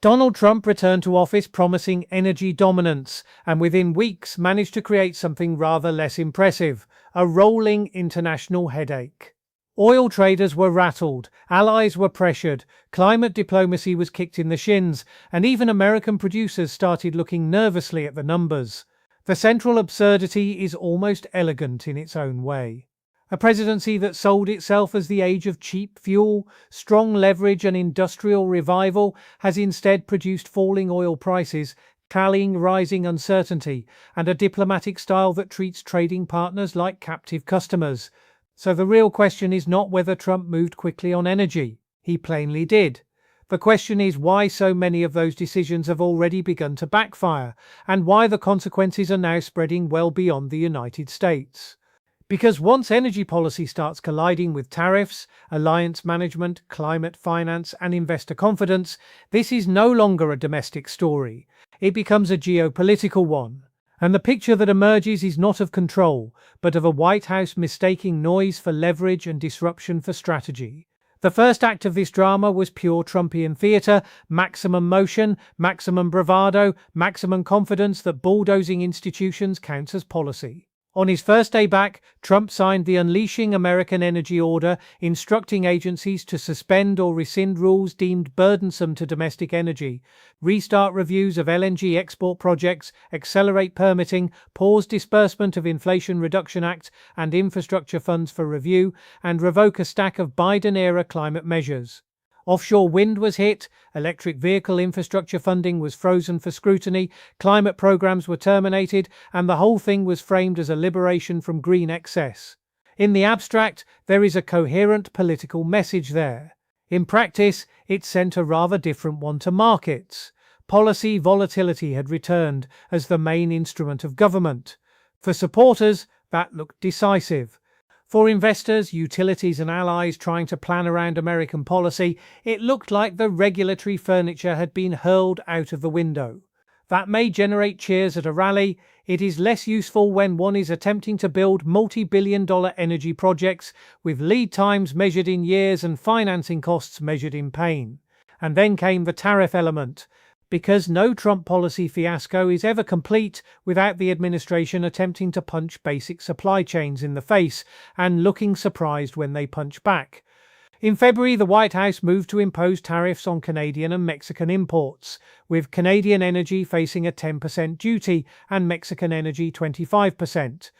Donald Trump returned to office promising energy dominance, and within weeks managed to create something rather less impressive: a rolling international headache. Oil traders were rattled, allies were pressured, climate diplomacy was kicked in the shins, and even American producers started looking nervously at the numbers. The central absurdity is almost elegant in its own way. A presidency that sold itself as the age of cheap fuel, strong leverage and industrial revival has instead produced falling oil prices, tallying rising uncertainty, and a diplomatic style that treats trading partners like captive customers. So the real question is not whether Trump moved quickly on energy. He plainly did. The question is why so many of those decisions have already begun to backfire, and why the consequences are now spreading well beyond the United States. Because once energy policy starts colliding with tariffs, alliance management, climate finance, and investor confidence, this is no longer a domestic story. It becomes a geopolitical one. And the picture that emerges is not of control, but of a White House mistaking noise for leverage and disruption for strategy. The first act of this drama was pure Trumpian theatre: maximum motion, maximum bravado, maximum confidence that bulldozing institutions counts as policy. On his first day back, Trump signed the Unleashing American Energy Order, instructing agencies to suspend or rescind rules deemed burdensome to domestic energy, restart reviews of LNG export projects, accelerate permitting, pause disbursement of Inflation Reduction Act and infrastructure funds for review, and revoke a stack of Biden-era climate measures. Offshore wind was hit, electric vehicle infrastructure funding was frozen for scrutiny, climate programs were terminated, and the whole thing was framed as a liberation from green excess. In the abstract, there is a coherent political message there. In practice, it sent a rather different one to markets. Policy volatility had returned as the main instrument of government. For supporters, that looked decisive. For investors, utilities and allies trying to plan around American policy, it looked like the regulatory furniture had been hurled out of the window. That may generate cheers at a rally. It is less useful when one is attempting to build multi-billion-dollar energy projects with lead times measured in years and financing costs measured in pain. And then came the tariff element. Because no Trump policy fiasco is ever complete without the administration attempting to punch basic supply chains in the face and looking surprised when they punch back. In February, the White House moved to impose tariffs on Canadian and Mexican imports, with Canadian energy facing a 10% duty and Mexican energy 25%.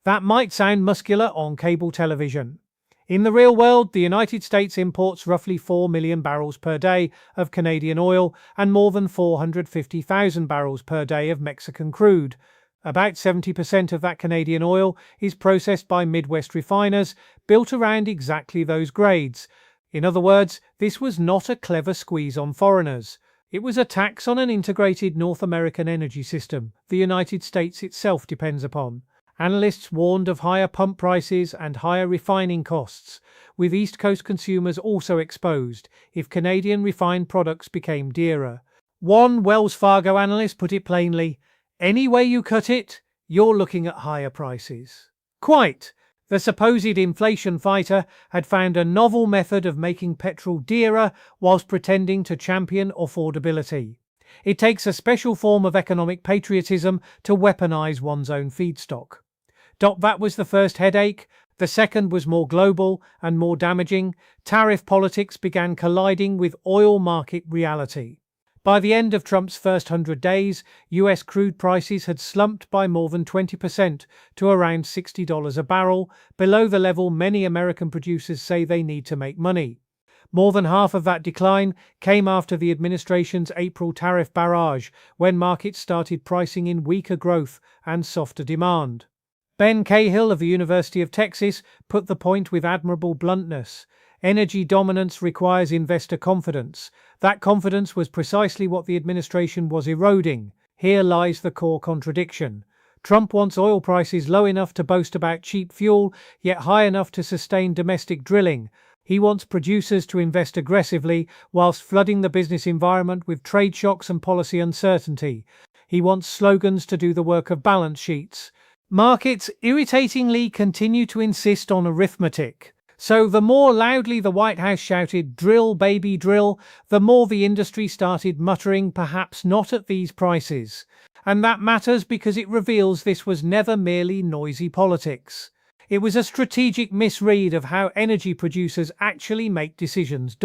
That might sound muscular on cable television. In the real world, the United States imports roughly 4 million barrels per day of Canadian oil and more than 450,000 barrels per day of Mexican crude. About 70% of that Canadian oil is processed by Midwest refiners built around exactly those grades. In other words, this was not a clever squeeze on foreigners. It was a tax on an integrated North American energy system the United States itself depends upon. Analysts warned of higher pump prices and higher refining costs, with East Coast consumers also exposed if Canadian refined products became dearer. One Wells Fargo analyst put it plainly: any way you cut it, you're looking at higher prices. Quite. The supposed inflation fighter had found a novel method of making petrol dearer whilst pretending to champion affordability. It takes a special form of economic patriotism to weaponize one's own feedstock. That was the first headache. The second was more global and more damaging. Tariff politics began colliding with oil market reality. By the end of Trump's first 100 days, US crude prices had slumped by more than 20% to around $60 a barrel, below the level many American producers say they need to make money. More than half of that decline came after the administration's April tariff barrage, when markets started pricing in weaker growth and softer demand. Ben Cahill of the University of Texas put the point with admirable bluntness. Energy dominance requires investor confidence. That confidence was precisely what the administration was eroding. Here lies the core contradiction. Trump wants oil prices low enough to boast about cheap fuel, yet high enough to sustain domestic drilling. He wants producers to invest aggressively whilst flooding the business environment with trade shocks and policy uncertainty. He wants slogans to do the work of balance sheets. Markets irritatingly continue to insist on arithmetic. So the more loudly the White House shouted, "Drill, baby, drill," the more the industry started muttering, "Perhaps not at these prices." And that matters because it reveals this was never merely noisy politics. It was a strategic misread of how energy producers actually make decisions.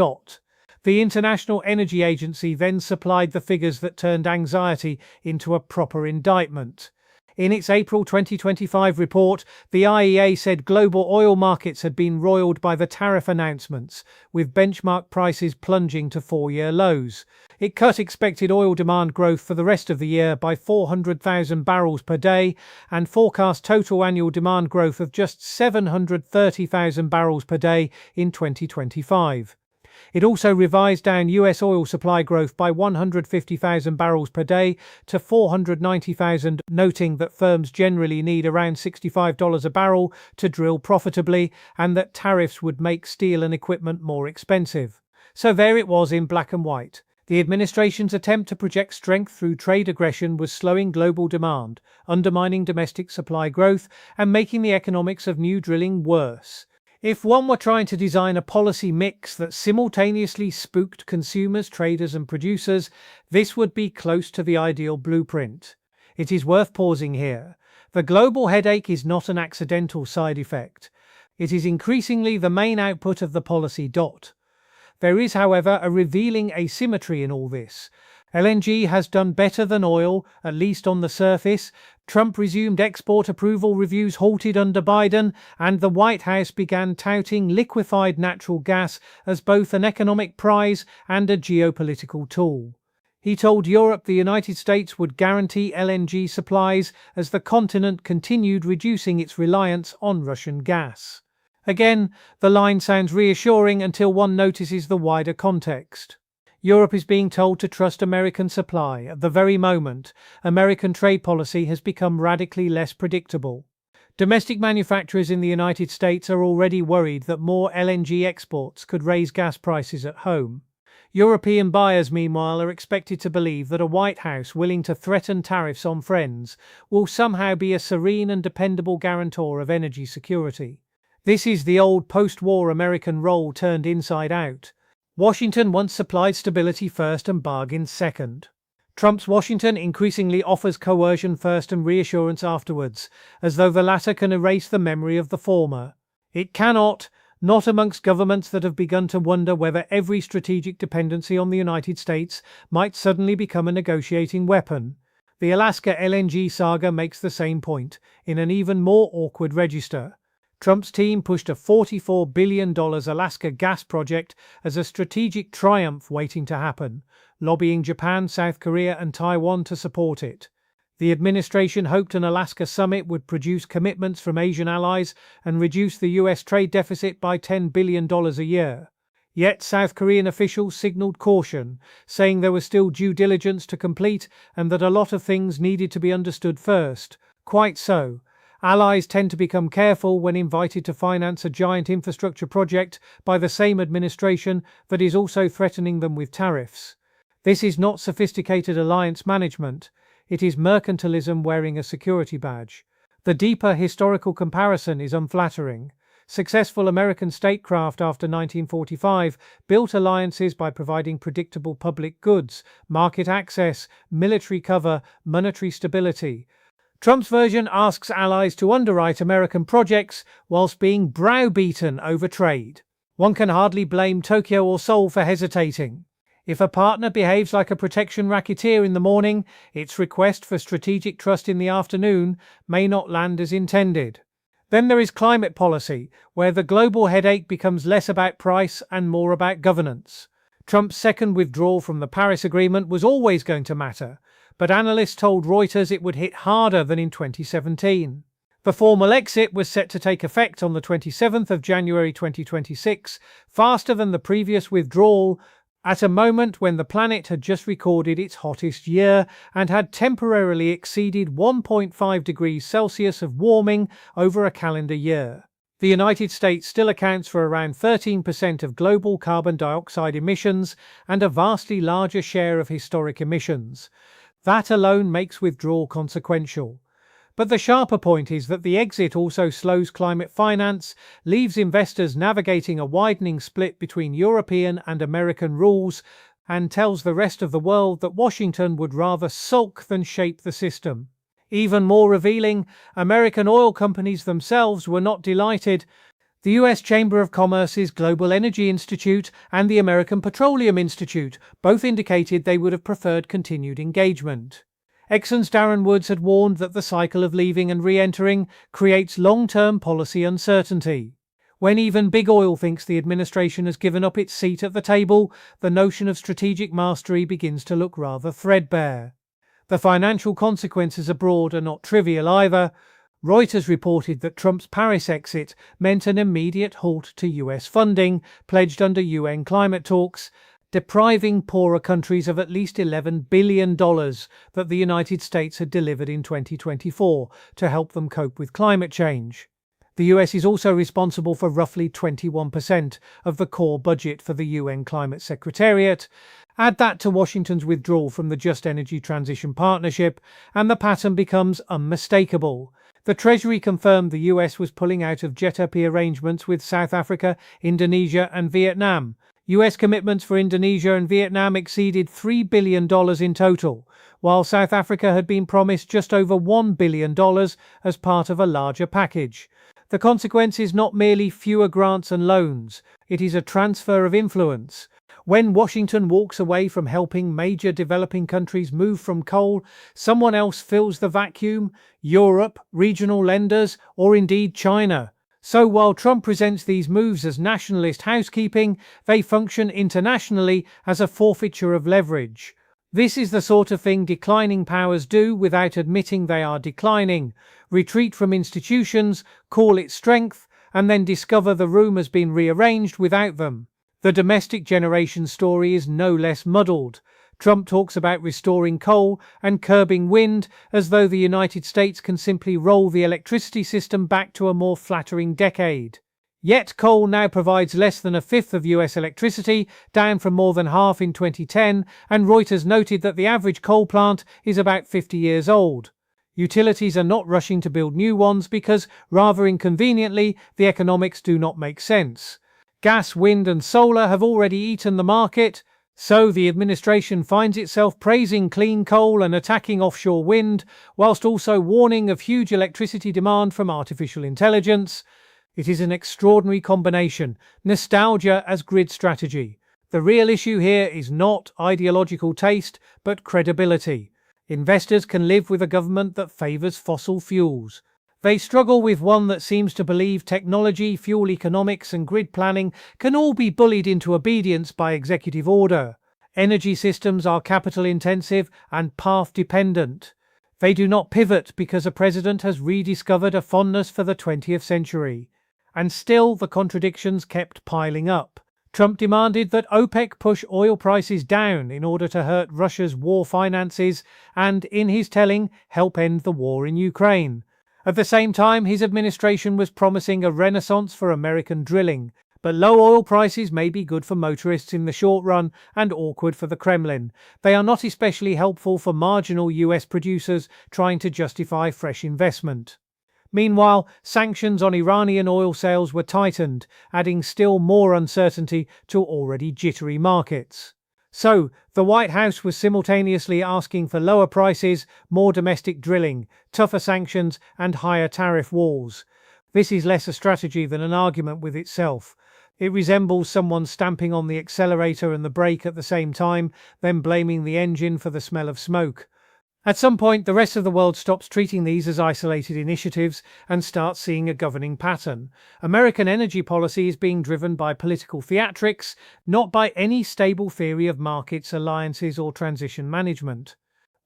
The International Energy Agency then supplied the figures that turned anxiety into a proper indictment. In its April 2025 report, the IEA said global oil markets had been roiled by the tariff announcements, with benchmark prices plunging to four-year lows. It cut expected oil demand growth for the rest of the year by 400,000 barrels per day and forecast total annual demand growth of just 730,000 barrels per day in 2025. It also revised down US oil supply growth by 150,000 barrels per day to 490,000, noting that firms generally need around $65 a barrel to drill profitably and that tariffs would make steel and equipment more expensive. So there it was in black and white. The administration's attempt to project strength through trade aggression was slowing global demand, undermining domestic supply growth, and making the economics of new drilling worse. If one were trying to design a policy mix that simultaneously spooked consumers, traders, and producers, this would be close to the ideal blueprint. It is worth pausing here. The global headache is not an accidental side effect. It is increasingly the main output of the policy. There is, however, a revealing asymmetry in all this. LNG has done better than oil, at least on the surface. Trump resumed export approval reviews halted under Biden, and the White House began touting liquefied natural gas as both an economic prize and a geopolitical tool. He told Europe the United States would guarantee LNG supplies as the continent continued reducing its reliance on Russian gas. Again, the line sounds reassuring until one notices the wider context. Europe is being told to trust American supply at the very moment American trade policy has become radically less predictable. Domestic manufacturers in the United States are already worried that more LNG exports could raise gas prices at home. European buyers, meanwhile, are expected to believe that a White House willing to threaten tariffs on friends will somehow be a serene and dependable guarantor of energy security. This is the old post-war American role turned inside out. Washington once supplied stability first and bargains second. Trump's Washington increasingly offers coercion first and reassurance afterwards, as though the latter can erase the memory of the former. It cannot, not amongst governments that have begun to wonder whether every strategic dependency on the United States might suddenly become a negotiating weapon. The Alaska LNG saga makes the same point, in an even more awkward register. Trump's team pushed a $44 billion Alaska gas project as a strategic triumph waiting to happen, lobbying Japan, South Korea, and Taiwan to support it. The administration hoped an Alaska summit would produce commitments from Asian allies and reduce the US trade deficit by $10 billion a year. Yet South Korean officials signaled caution, saying there was still due diligence to complete and that a lot of things needed to be understood first. Quite so. Allies tend to become careful when invited to finance a giant infrastructure project by the same administration that is also threatening them with tariffs. This is not sophisticated alliance management. It is mercantilism wearing a security badge. The deeper historical comparison is unflattering. Successful American statecraft after 1945 built alliances by providing predictable public goods, market access, military cover, monetary stability. Trump's version asks allies to underwrite American projects whilst being browbeaten over trade. One can hardly blame Tokyo or Seoul for hesitating. If a partner behaves like a protection racketeer in the morning, its request for strategic trust in the afternoon may not land as intended. Then there is climate policy, where the global headache becomes less about price and more about governance. Trump's second withdrawal from the Paris Agreement was always going to matter, but analysts told Reuters it would hit harder than in 2017. The formal exit was set to take effect on the 27th of January 2026, faster than the previous withdrawal, at a moment when the planet had just recorded its hottest year and had temporarily exceeded 1.5 degrees Celsius of warming over a calendar year. The United States still accounts for around 13% of global carbon dioxide emissions and a vastly larger share of historic emissions. That alone makes withdrawal consequential. But the sharper point is that the exit also slows climate finance, leaves investors navigating a widening split between European and American rules, and tells the rest of the world that Washington would rather sulk than shape the system. Even more revealing, American oil companies themselves were not delighted. The US Chamber of Commerce's Global Energy Institute and the American Petroleum Institute both indicated they would have preferred continued engagement. Exxon's Darren Woods had warned that the cycle of leaving and re-entering creates long-term policy uncertainty. When even Big Oil thinks the administration has given up its seat at the table, the notion of strategic mastery begins to look rather threadbare. The financial consequences abroad are not trivial either. Reuters reported that Trump's Paris exit meant an immediate halt to US funding pledged under UN climate talks, depriving poorer countries of at least $11 billion that the United States had delivered in 2024 to help them cope with climate change. The US is also responsible for roughly 21% of the core budget for the UN Climate Secretariat. Add that to Washington's withdrawal from the Just Energy Transition Partnership, and the pattern becomes unmistakable. The Treasury confirmed the US was pulling out of JETP arrangements with South Africa, Indonesia, and Vietnam. US commitments for Indonesia and Vietnam exceeded $3 billion in total, while South Africa had been promised just over $1 billion as part of a larger package. The consequence is not merely fewer grants and loans, it is a transfer of influence. When Washington walks away from helping major developing countries move from coal, someone else fills the vacuum: Europe, regional lenders, or indeed China. So while Trump presents these moves as nationalist housekeeping, they function internationally as a forfeiture of leverage. This is the sort of thing declining powers do without admitting they are declining: retreat from institutions, call it strength, and then discover the room has been rearranged without them. The domestic generation story is no less muddled. Trump talks about restoring coal and curbing wind as though the United States can simply roll the electricity system back to a more flattering decade. Yet coal now provides less than a fifth of US electricity, down from more than half in 2010, and Reuters noted that the average coal plant is about 50 years old. Utilities are not rushing to build new ones because, rather inconveniently, the economics do not make sense. Gas, wind, and solar have already eaten the market, so the administration finds itself praising clean coal and attacking offshore wind, whilst also warning of huge electricity demand from artificial intelligence. It is an extraordinary combination: nostalgia as grid strategy. The real issue here is not ideological taste, but credibility. Investors can live with a government that favors fossil fuels. They struggle with one that seems to believe technology, fuel economics, and grid planning can all be bullied into obedience by executive order. Energy systems are capital intensive and path dependent. They do not pivot because a president has rediscovered a fondness for the 20th century. And still the contradictions kept piling up. Trump demanded that OPEC push oil prices down in order to hurt Russia's war finances and, in his telling, help end the war in Ukraine. At the same time, his administration was promising a renaissance for American drilling, but low oil prices may be good for motorists in the short run and awkward for the Kremlin. They are not especially helpful for marginal US producers trying to justify fresh investment. Meanwhile, sanctions on Iranian oil sales were tightened, adding still more uncertainty to already jittery markets. So, the White House was simultaneously asking for lower prices, more domestic drilling, tougher sanctions, and higher tariff walls. This is less a strategy than an argument with itself. It resembles someone stamping on the accelerator and the brake at the same time, then blaming the engine for the smell of smoke. At some point, the rest of the world stops treating these as isolated initiatives and starts seeing a governing pattern. American energy policy is being driven by political theatrics, not by any stable theory of markets, alliances, or transition management.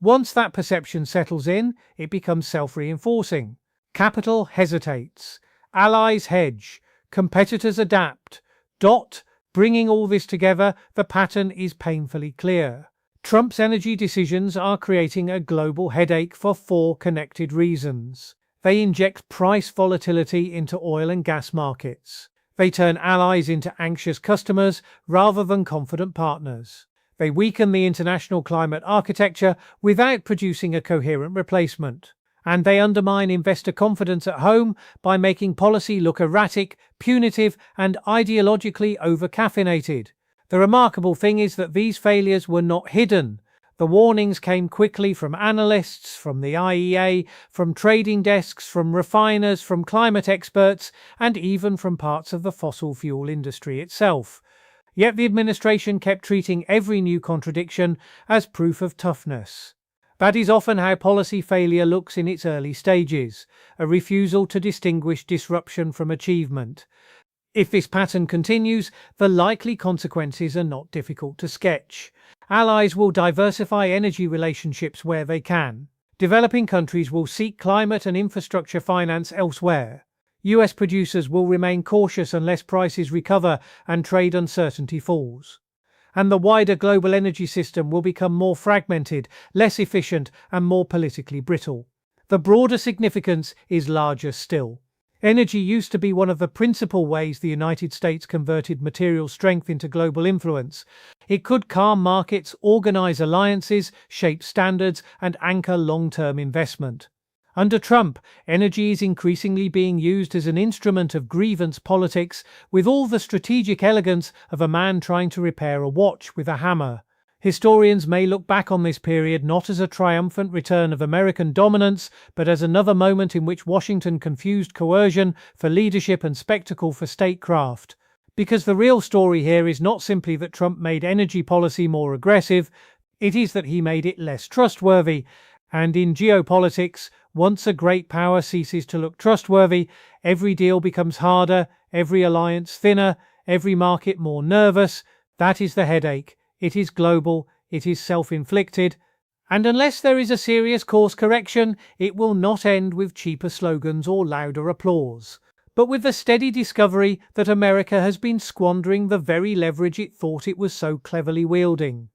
Once that perception settles in, it becomes self-reinforcing. Capital hesitates. Allies hedge. Competitors adapt. Bringing all this together, the pattern is painfully clear. Trump's energy decisions are creating a global headache for four connected reasons. They inject price volatility into oil and gas markets. They turn allies into anxious customers rather than confident partners. They weaken the international climate architecture without producing a coherent replacement. And they undermine investor confidence at home by making policy look erratic, punitive, and ideologically over-caffeinated. The remarkable thing is that these failures were not hidden. The warnings came quickly from analysts, from the IEA, from trading desks, from refiners, from climate experts, and even from parts of the fossil fuel industry itself. Yet the administration kept treating every new contradiction as proof of toughness. That is often how policy failure looks in its early stages, a refusal to distinguish disruption from achievement. If this pattern continues, the likely consequences are not difficult to sketch. Allies will diversify energy relationships where they can. Developing countries will seek climate and infrastructure finance elsewhere. US producers will remain cautious unless prices recover and trade uncertainty falls. And the wider global energy system will become more fragmented, less efficient, and more politically brittle. The broader significance is larger still. Energy used to be one of the principal ways the United States converted material strength into global influence. It could calm markets, organize alliances, shape standards, and anchor long-term investment. Under Trump, energy is increasingly being used as an instrument of grievance politics, with all the strategic elegance of a man trying to repair a watch with a hammer. Historians may look back on this period not as a triumphant return of American dominance, but as another moment in which Washington confused coercion for leadership and spectacle for statecraft. Because the real story here is not simply that Trump made energy policy more aggressive, it is that he made it less trustworthy. And in geopolitics, once a great power ceases to look trustworthy, every deal becomes harder, every alliance thinner, every market more nervous. That is the headache. It is global, it is self-inflicted, and unless there is a serious course correction, it will not end with cheaper slogans or louder applause, but with the steady discovery that America has been squandering the very leverage it thought it was so cleverly wielding.